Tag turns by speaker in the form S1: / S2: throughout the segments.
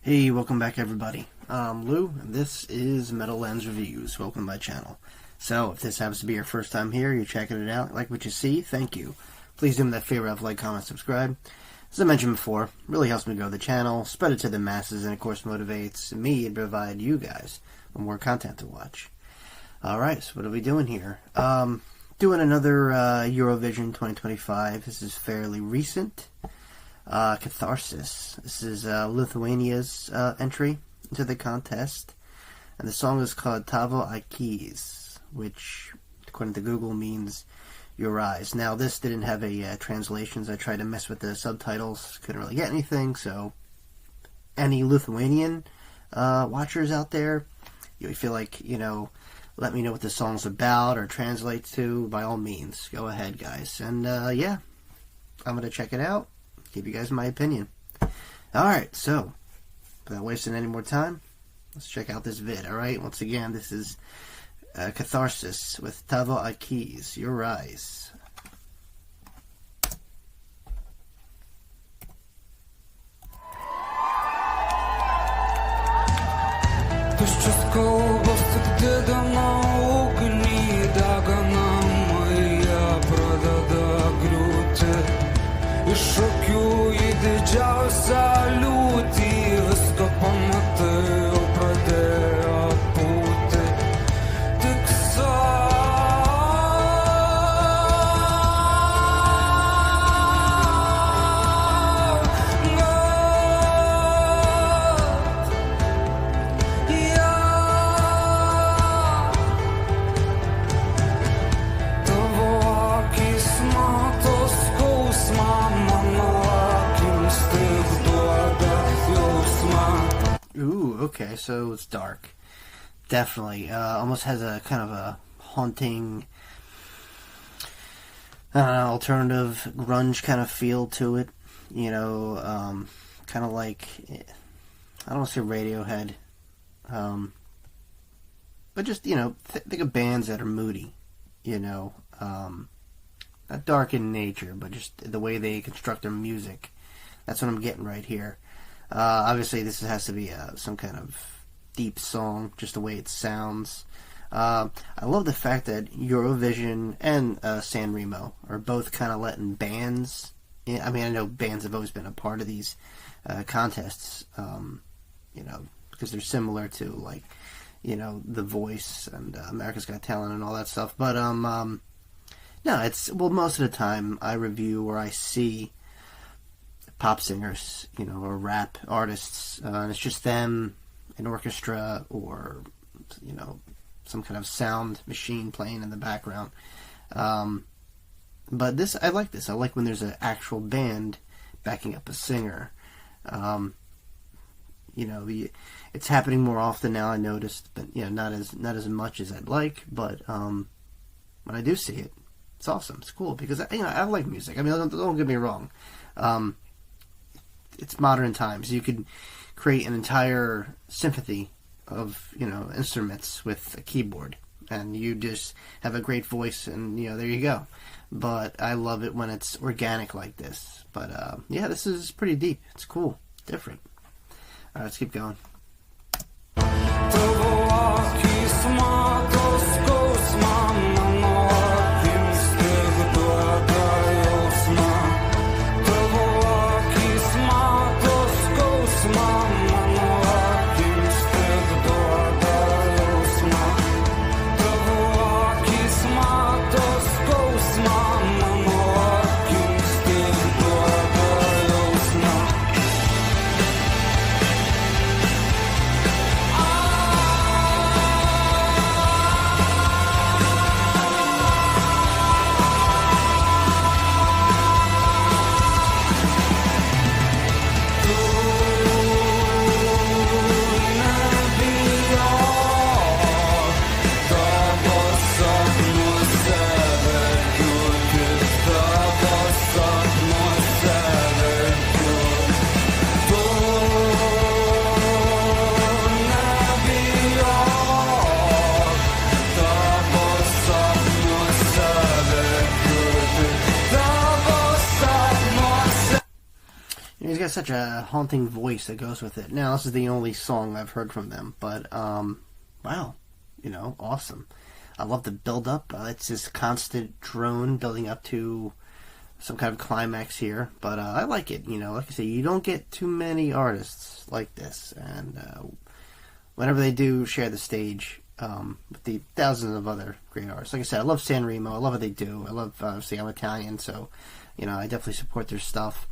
S1: Hey, welcome back everybody. I'm Lou, and this is Metal Lens Reviews. Welcome to my channel. So, if this happens to be your first time here, you're checking it out, like what you see, thank you. Please do me that favor of like, comment, subscribe. As I mentioned before, really helps me grow the channel, spread it to the masses, and of course motivates me to provide you guys with more content to watch. Alright, so what are we doing here? Doing another Eurovision 2025. This is fairly recent. Katarsis. This is Lithuania's entry into the contest, and the song is called Tavo akys, which, according to Google, means your eyes. Now, this didn't have a translations. I tried to mess with the subtitles, couldn't really get anything. So, any Lithuanian watchers out there, you feel like, let me know what the song's about or translates to. By all means, go ahead, guys. And yeah, I'm gonna check it out. Give you guys my opinion. Alright, so without wasting any more time, let's check out this vid. Alright, once again, this is Katarsis with Tavo akys, your eyes.
S2: Iš akių į didžiausią liūtį visko pamatai, jau pradėjo pūti. Tik Tavo akys mato skausmą.
S1: Ooh, okay, so it's dark. Definitely. Almost has a kind of a haunting, alternative grunge kind of feel to it. Kind of like, I don't want to say Radiohead, but just, think of bands that are moody, not dark in nature, but just the way they construct their music. That's what I'm getting right here. Obviously, this has to be some kind of deep song, just the way it sounds. I love the fact that Eurovision and San Remo are both kind of letting bands. I mean, I know bands have always been a part of these contests, because they're similar to, like, The Voice and America's Got Talent and all that stuff. But no, most of the time I review or I see pop singers, or rap artists, and it's just them, an orchestra, or, some kind of sound machine playing in the background. But this, I like this. I like when there's an actual band backing up a singer. It's happening more often now, I noticed, but, not as much as I'd like, but, when I do see it, it's awesome. It's cool, because, I like music. I mean, don't get me wrong. It's modern times. You could create an entire symphony of, instruments with a keyboard, and you just have a great voice, and, there you go. But I love it when it's organic like this. But, yeah, this is pretty deep. It's cool. Different. Alright, let's keep going. got such a haunting voice that goes with it. Now, this is the only song I've heard from them, but wow, awesome. I love the build-up. It's this constant drone building up to some kind of climax here, but I like it. Like I say, you don't get too many artists like this, and whenever they do share the stage with the thousands of other great artists. Like I said, I love San Remo. I love what they do. I love, obviously, I'm Italian, so I definitely support their stuff.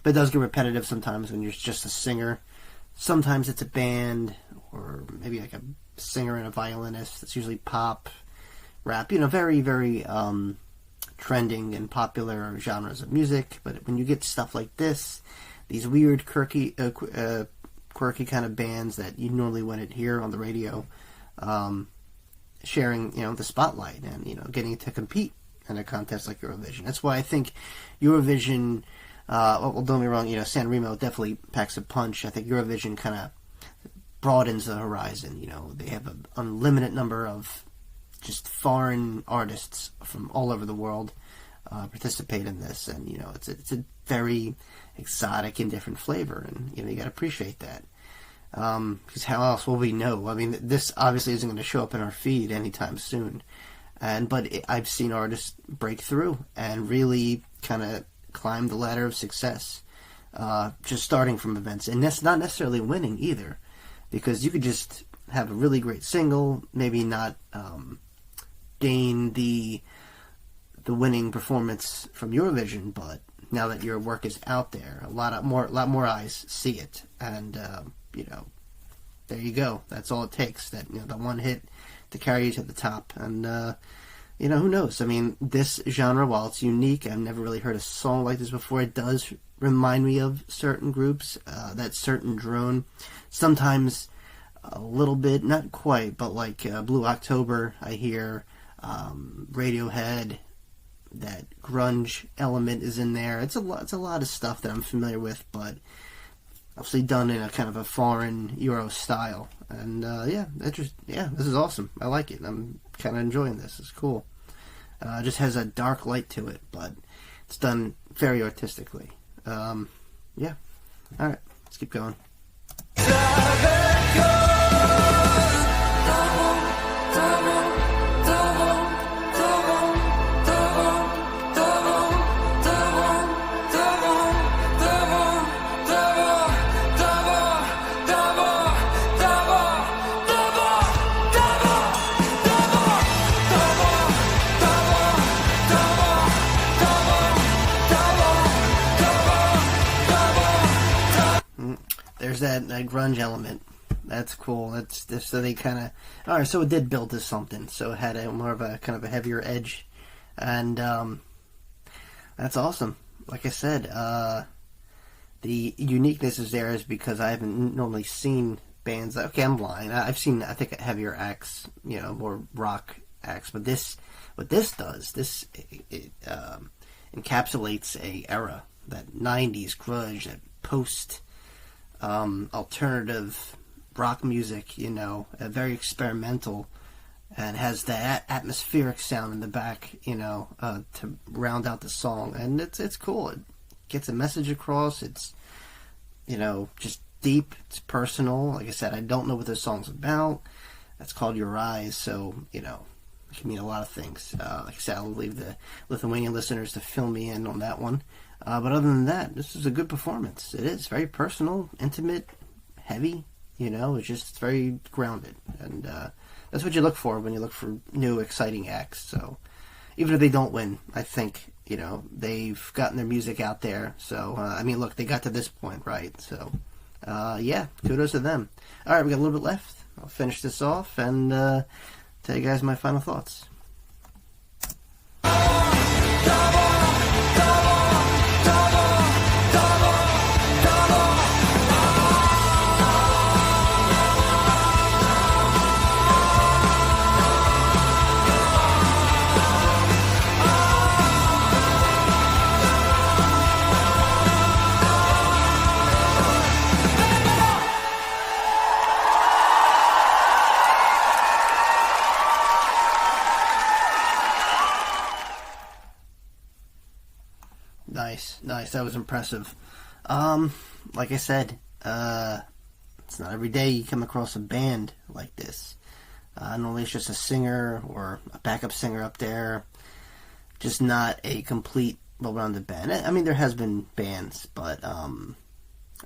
S1: But it does get repetitive sometimes when you're just a singer. Sometimes it's a band, or maybe like a singer and a violinist. It's usually pop, rap, very, very trending and popular genres of music. But when you get stuff like this, these weird, quirky kind of bands that you normally wouldn't hear on the radio, sharing, the spotlight and, getting to compete in a contest like Eurovision. That's why I think Eurovision, well, don't get me wrong, San Remo definitely packs a punch. I think Eurovision kind of broadens the horizon. They have an unlimited number of just foreign artists from all over the world participate in this, and it's a very exotic and different flavor, and you got to appreciate that. Because how else will we know? I mean, this obviously isn't going to show up in our feed anytime soon, but I've seen artists break through and really kind of climb the ladder of success, just starting from events, and that's not necessarily winning either, because you could just have a really great single, maybe not gain the winning performance from Eurovision, but now that your work is out there, a lot more eyes see it, and there you go. That's all it takes. That the one hit to carry you to the top, and who knows? I mean, this genre, while it's unique, I've never really heard a song like this before. It does remind me of certain groups, that certain drone. Sometimes a little bit, not quite, but like Blue October, I hear Radiohead. That grunge element is in there. It's a lot of stuff that I'm familiar with, but obviously done in a kind of a foreign Euro style. And this is awesome. I like it. I'm kind of enjoying this. It's cool. It just has a dark light to it, but it's done very artistically. All right, let's keep going. There's that grunge element. That's cool. That's so they kind of alright. So it did build to something. So it had more of a kind of a heavier edge, and that's awesome. Like I said, the uniqueness is there is because I haven't normally seen bands. Okay, I'm lying. I've seen heavier acts, more rock acts. But what this does, it encapsulates a era, that '90s grunge, that post. Alternative rock music, very experimental, and has that atmospheric sound in the back, to round out the song, and it's cool. It gets a message across. It's, just deep. It's personal. Like I said, I don't know what this song's about. That's called Your Eyes, so it can mean a lot of things. Like I said, I'll leave the Lithuanian listeners to fill me in on that one. But other than that, this is a good performance. It is very personal, intimate, heavy. It's very grounded, and that's what you look for when you look for new, exciting acts. So even if they don't win, I think they've gotten their music out there. So look, they got to this point, right? So kudos to them. All right, we got a little bit left. I'll finish this off and tell you guys my final thoughts. Nice. That was impressive. Like I said, it's not every day you come across a band like this. Normally it's just a singer or a backup singer up there. Just not a complete, well-rounded band. I mean, there has been bands, but, I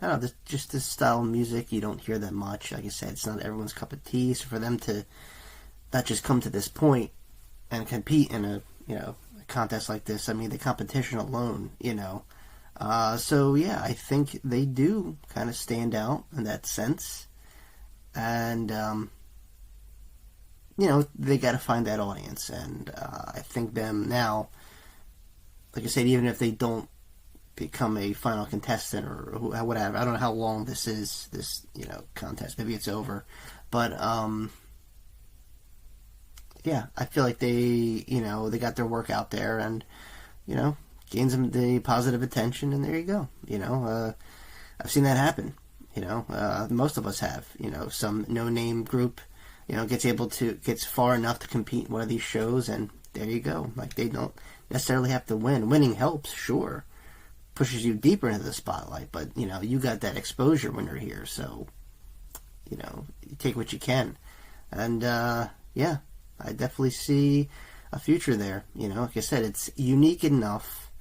S1: don't know, just this style of music, you don't hear that much. Like I said, it's not everyone's cup of tea, so for them to not just come to this point and compete in a contest like this, I mean, the competition alone, so yeah, I think they do kind of stand out in that sense, and they got to find that audience, and I think them now, like I said, even if they don't become a final contestant or whatever, I don't know how long this is, this contest, maybe it's over, but yeah, I feel like they got their work out there, and gains them the positive attention, and there you go. I've seen that happen. Most of us have. Some no-name group, gets far enough to compete in one of these shows, and there you go. Like, they don't necessarily have to win. Winning helps, sure, pushes you deeper into the spotlight, but you got that exposure when you're here, so you take what you can, and yeah. I definitely see a future there. Like I said, it's unique enough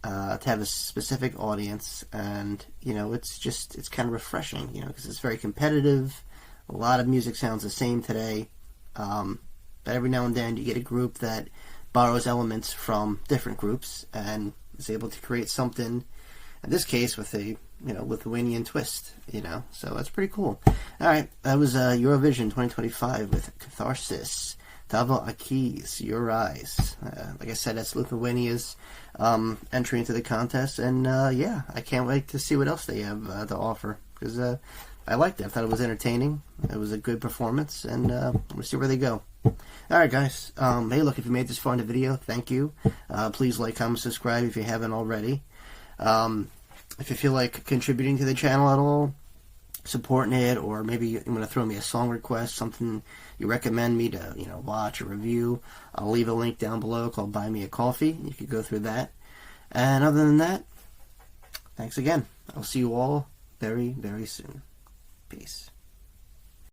S1: to have a specific audience, and it's kind of refreshing. Because it's very competitive. A lot of music sounds the same today, but every now and then you get a group that borrows elements from different groups and is able to create something. In this case, with a Lithuanian twist, so that's pretty cool. Alright, that was Eurovision 2025 with Katarsis, Tavo akys, Your Eyes. Like I said, that's Lithuania's entry into the contest, and yeah, I can't wait to see what else they have to offer, because I liked it. I thought it was entertaining, it was a good performance, and we'll see where they go. Alright guys, hey look, if you made this far in the video, thank you. Please like, comment, subscribe if you haven't already. If you feel like contributing to the channel at all, supporting it, or maybe you want to throw me a song request, something you recommend me to watch or review, I'll leave a link down below called Buy Me a Coffee. You can go through that. And other than that, thanks again. I'll see you all very, very soon. Peace.